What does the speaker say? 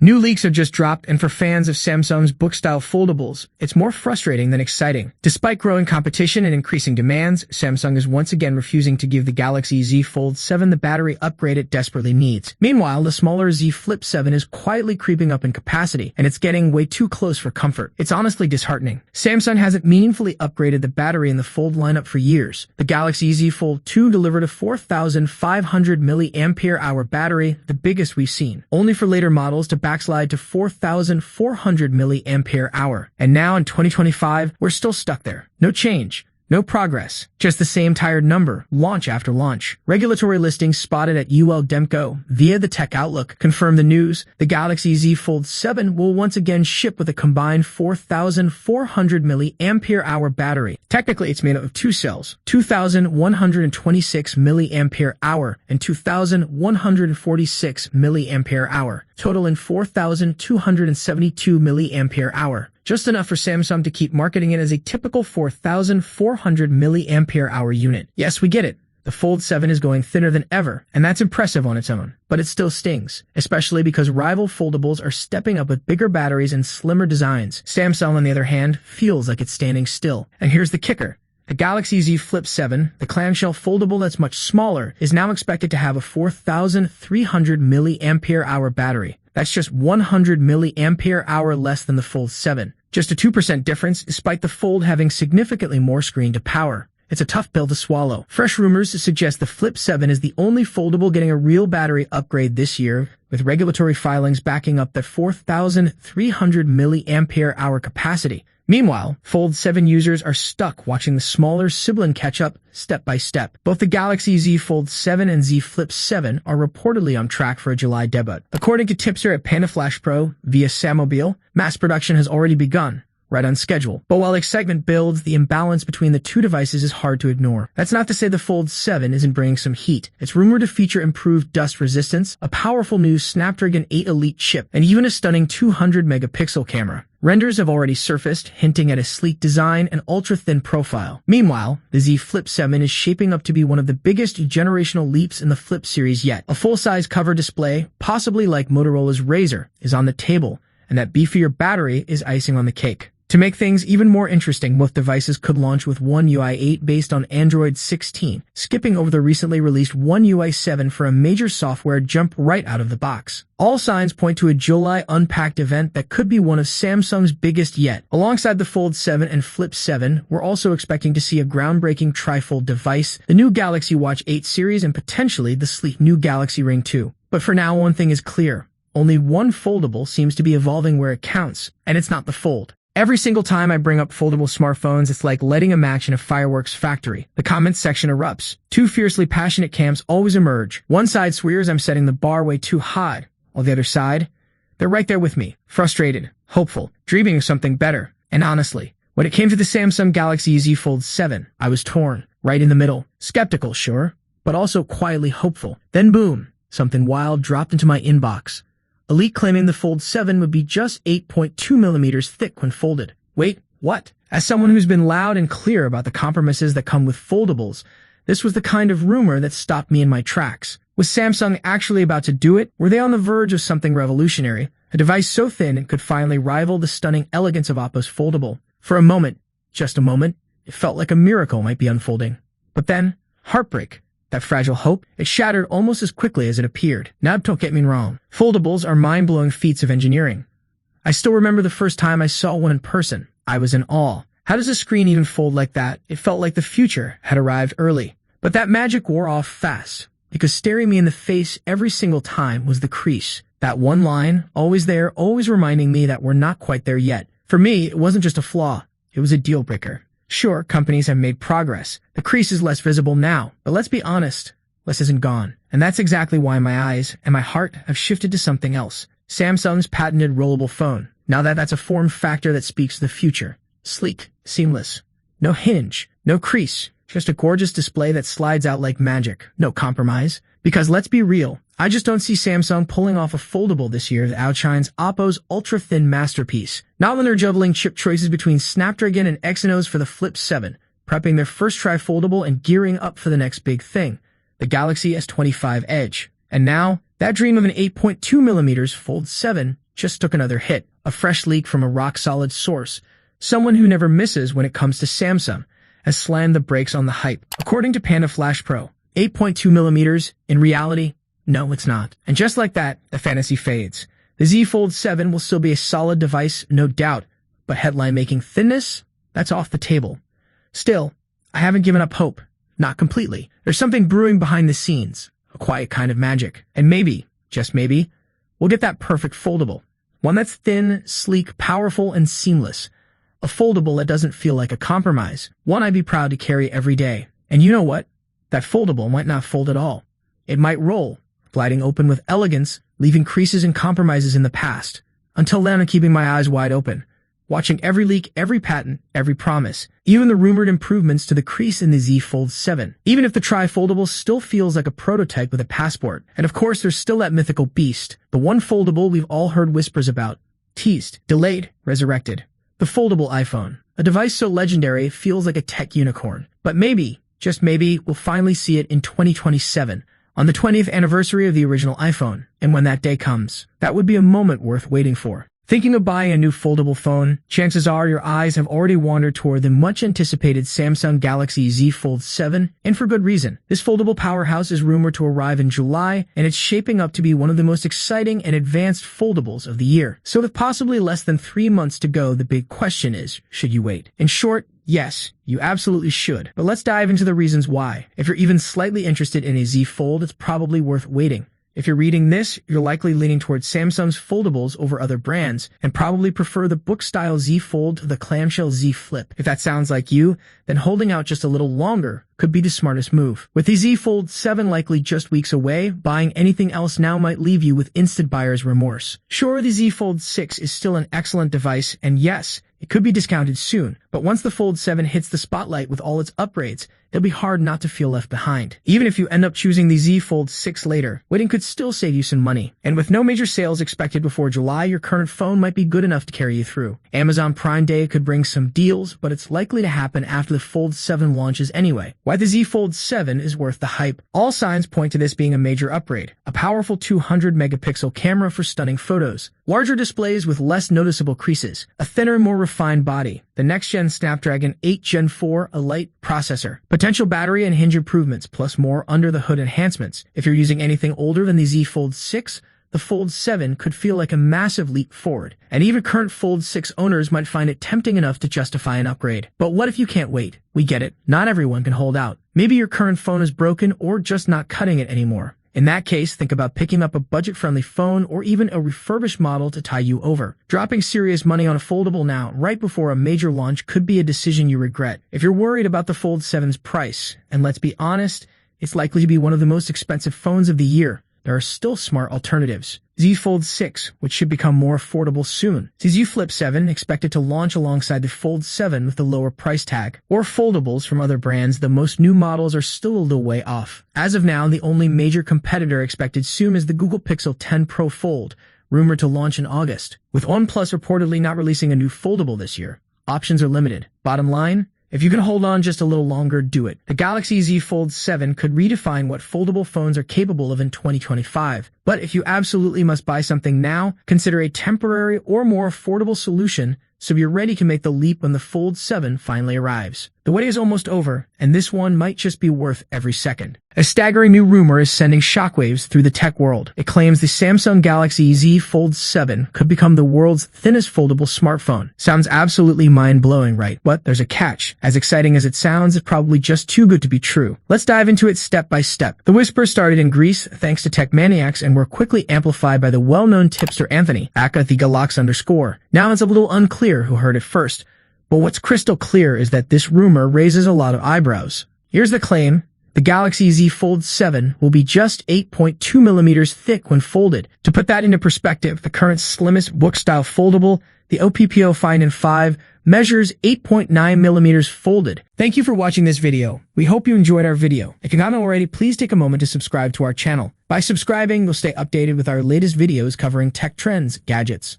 New leaks have just dropped, and for fans of Samsung's book-style foldables, it's more frustrating than exciting. Despite growing competition and increasing demands, Samsung is once again refusing to give the Galaxy Z Fold 7 the battery upgrade it desperately needs. Meanwhile, the smaller Z Flip 7 is quietly creeping up in capacity, and it's getting way too close for comfort. It's honestly disheartening. Samsung hasn't meaningfully upgraded the battery in the Fold lineup for years. The Galaxy Z Fold 2 delivered a 4,500 mAh battery, the biggest we've seen, only for later models to backslide to 4,400 mAh. And now in 2025, we're still stuck there. No change. No progress, just the same tired number, launch after launch. Regulatory listings spotted at UL Demco via the Tech Outlook confirm the news. The Galaxy Z Fold 7 will once again ship with a combined 4,400 mAh battery. Technically, it's made up of two cells, 2,126 mAh and 2,146 mAh, totaling 4,272 mAh. Just enough for Samsung to keep marketing it as a typical 4,400 mAh unit. Yes, we get it. The Fold 7 is going thinner than ever, and that's impressive on its own. But it still stings, especially because rival foldables are stepping up with bigger batteries and slimmer designs. Samsung, on the other hand, feels like it's standing still. And here's the kicker. The Galaxy Z Flip 7, the clamshell foldable that's much smaller, is now expected to have a 4,300 mAh battery. That's just 100 mAh less than the Fold 7. Just a 2% difference, despite the Fold having significantly more screen to power. It's a tough pill to swallow. Fresh rumors suggest the Flip 7 is the only foldable getting a real battery upgrade this year, with regulatory filings backing up the 4,300 mAh capacity. Meanwhile, Fold 7 users are stuck watching the smaller sibling catch up step by step. Both the Galaxy Z Fold 7 and Z Flip 7 are reportedly on track for a July debut. According to tipster at PandaFlash Pro via Sammobile, mass production has already begun, right on schedule. But while excitement builds, the imbalance between the two devices is hard to ignore. That's not to say the Fold 7 isn't bringing some heat. It's rumored to feature improved dust resistance, a powerful new Snapdragon 8 Elite chip, and even a stunning 200-megapixel camera. Renders have already surfaced, hinting at a sleek design and ultra-thin profile. Meanwhile, the Z Flip 7 is shaping up to be one of the biggest generational leaps in the Flip series yet. A full-size cover display, possibly like Motorola's Razr, is on the table, and that beefier battery is icing on the cake. To make things even more interesting, both devices could launch with One UI 8 based on Android 16, skipping over the recently released One UI 7 for a major software jump right out of the box. All signs point to a July Unpacked event that could be one of Samsung's biggest yet. Alongside the Fold 7 and Flip 7, we're also expecting to see a groundbreaking trifold device, the new Galaxy Watch 8 series, and potentially the sleek new Galaxy Ring 2. But for now, one thing is clear. Only one foldable seems to be evolving where it counts, and it's not the Fold. Every single time I bring up foldable smartphones, it's like lighting a match in a fireworks factory. The comments section erupts. Two fiercely passionate camps always emerge. One side swears I'm setting the bar way too high, while the other side, they're right there with me, frustrated, hopeful, dreaming of something better. And honestly, when it came to the Samsung Galaxy Z Fold 7, I was torn, right in the middle. Skeptical, sure, but also quietly hopeful. Then boom, something wild dropped into my inbox. A leak claiming the Fold 7 would be just 8.2 millimeters thick when folded. Wait, what? As someone who's been loud and clear about the compromises that come with foldables, this was the kind of rumor that stopped me in my tracks. Was Samsung actually about to do it? Were they on the verge of something revolutionary? A device so thin it could finally rival the stunning elegance of Oppo's foldable. For a moment, just a moment, it felt like a miracle might be unfolding. But then, heartbreak. That fragile hope, it shattered almost as quickly as it appeared. Now, don't get me wrong. Foldables are mind-blowing feats of engineering. I still remember the first time I saw one in person. I was in awe. How does a screen even fold like that? It felt like the future had arrived early. But that magic wore off fast, because staring me in the face every single time was the crease. That one line, always there, always reminding me that we're not quite there yet. For me, it wasn't just a flaw. It was a deal breaker. Sure, companies have made progress. The crease is less visible now, but let's be honest, less isn't gone. And that's exactly why my eyes and my heart have shifted to something else. Samsung's patented rollable phone. Now that's a form factor that speaks to the future. Sleek, seamless. No hinge, no crease. Just a gorgeous display that slides out like magic. No compromise. Because let's be real, I just don't see Samsung pulling off a foldable this year that outshines Oppo's ultra-thin masterpiece. Not when they're juggling chip choices between Snapdragon and Exynos for the Flip 7, prepping their first try foldable and gearing up for the next big thing, the Galaxy S25 Edge. And now, that dream of an 8.2mm Fold 7 just took another hit. A fresh leak from a rock-solid source. Someone who never misses when it comes to Samsung has slammed the brakes on the hype. According to Panda Flash Pro, 8.2 millimeters, in reality, no, it's not. And just like that, the fantasy fades. The Z Fold 7 will still be a solid device, no doubt, but headline-making thinness? That's off the table. Still, I haven't given up hope. Not completely. There's something brewing behind the scenes, a quiet kind of magic. And maybe, just maybe, we'll get that perfect foldable. One that's thin, sleek, powerful, and seamless. A foldable that doesn't feel like a compromise. One I'd be proud to carry every day. And you know what? That foldable might not fold at all. It might roll, gliding open with elegance, leaving creases and compromises in the past. Until then, I'm keeping my eyes wide open, watching every leak, every patent, every promise, even the rumored improvements to the crease in the Z Fold 7. Even if the tri-foldable still feels like a prototype with a passport. And of course, there's still that mythical beast, the one foldable we've all heard whispers about. Teased, delayed, resurrected. The foldable iPhone. A device so legendary it feels like a tech unicorn. But maybe, just maybe, we'll finally see it in 2027, on the 20th anniversary of the original iPhone. And when that day comes, that would be a moment worth waiting for. Thinking of buying a new foldable phone, chances are your eyes have already wandered toward the much-anticipated Samsung Galaxy Z Fold 7, and for good reason. This foldable powerhouse is rumored to arrive in July, and it's shaping up to be one of the most exciting and advanced foldables of the year. So with possibly less than 3 months to go, the big question is, should you wait? In short, yes, you absolutely should. But let's dive into the reasons why. If you're even slightly interested in a Z Fold, it's probably worth waiting. If you're reading this, you're likely leaning towards Samsung's foldables over other brands and probably prefer the book-style Z Fold to the clamshell Z Flip. If that sounds like you, then holding out just a little longer could be the smartest move. With the Z Fold 7 likely just weeks away, buying anything else now might leave you with instant buyer's remorse. Sure, the Z Fold 6 is still an excellent device, and yes, it could be discounted soon, but once the Fold 7 hits the spotlight with all its upgrades, it'll be hard not to feel left behind. Even if you end up choosing the Z Fold 6 later, waiting could still save you some money. And with no major sales expected before July, your current phone might be good enough to carry you through. Amazon Prime Day could bring some deals, but it's likely to happen after the Fold 7 launches anyway. Why the Z Fold 7 is worth the hype. All signs point to this being a major upgrade. A powerful 200-megapixel camera for stunning photos. Larger displays with less noticeable creases. A thinner, more refined body. The next-gen Snapdragon 8 Gen 4 Elite processor. Potential battery and hinge improvements, plus more under-the-hood enhancements. If you're using anything older than the Z Fold 6, the Fold 7 could feel like a massive leap forward. And even current Fold 6 owners might find it tempting enough to justify an upgrade. But what if you can't wait? We get it. Not everyone can hold out. Maybe your current phone is broken or just not cutting it anymore. In that case, think about picking up a budget-friendly phone or even a refurbished model to tie you over. Dropping serious money on a foldable now, right before a major launch, could be a decision you regret. If you're worried about the Fold 7's price, and let's be honest, it's likely to be one of the most expensive phones of the year, there are still smart alternatives. Z Fold 6, which should become more affordable soon. Z Flip 7, expected to launch alongside the Fold 7 with a lower price tag. Or foldables from other brands, the most new models are still a little way off. As of now, the only major competitor expected soon is the Google Pixel 10 Pro Fold, rumored to launch in August. With OnePlus reportedly not releasing a new foldable this year, options are limited. Bottom line, if you can hold on just a little longer, do it. The Galaxy Z Fold 7 could redefine what foldable phones are capable of in 2025. But if you absolutely must buy something now, consider a temporary or more affordable solution so you're ready to make the leap when the Fold 7 finally arrives. The wait is almost over, and this one might just be worth every second. A staggering new rumor is sending shockwaves through the tech world. It claims the Samsung Galaxy Z Fold 7 could become the world's thinnest foldable smartphone. Sounds absolutely mind-blowing, right? But there's a catch. As exciting as it sounds, it's probably just too good to be true. Let's dive into it step by step. The whispers started in Greece thanks to tech maniacs and were quickly amplified by the well-known tipster Anthony, aka the Galax_. Now it's a little unclear who heard it first, but what's crystal clear is that this rumor raises a lot of eyebrows. Here's the claim. The Galaxy Z Fold 7 will be just 8.2 millimeters thick when folded. To put that into perspective, the current slimmest book-style foldable, the OPPO Find 5, measures 8.9 millimeters folded. Thank you for watching this video. We hope you enjoyed our video. If you haven't already, please take a moment to subscribe to our channel. By subscribing, you'll stay updated with our latest videos covering tech trends, gadgets,